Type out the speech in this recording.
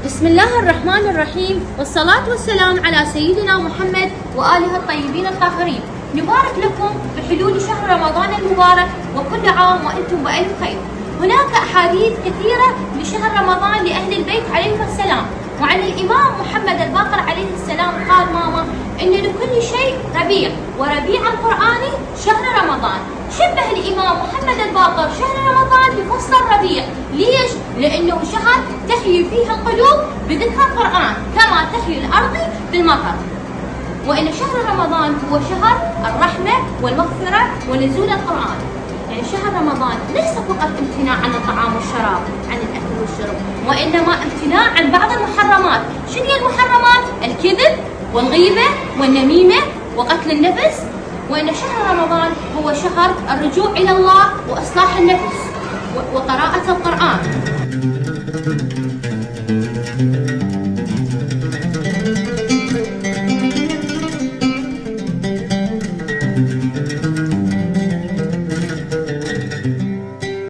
بسم الله الرحمن الرحيم، والصلاة والسلام على سيدنا محمد وآله الطيبين الطاهرين. نبارك لكم بحلول شهر رمضان المبارك، وكل عام وأنتم بألف خير. هناك أحاديث كثيرة لشهر رمضان لأهل البيت عليهم السلام، وعن الإمام محمد الباقر عليه السلام قال ماما إن لكل شيء ربيع، وربيع القرآن شهر رمضان. شبه الإمام محمد الباقر شهر رمضان بفصل الربيع. ليش؟ لأنه شهر تحيي فيه القلوب بذكر القرآن كما تحيي الأرض بالمطر. وإن شهر رمضان هو شهر الرحمة والمغفرة ونزول القرآن. يعني شهر رمضان ليس فقط امتناع عن الطعام والشراب، عن الأكل والشرب، وإنما امتناع عن بعض المحرمات. شنو هي المحرمات؟ الكذب والغيبة والنميمة وقتل النفس. وإن شهر رمضان هو شهر الرجوع إلى الله وإصلاح النفس وقراءة القرآن.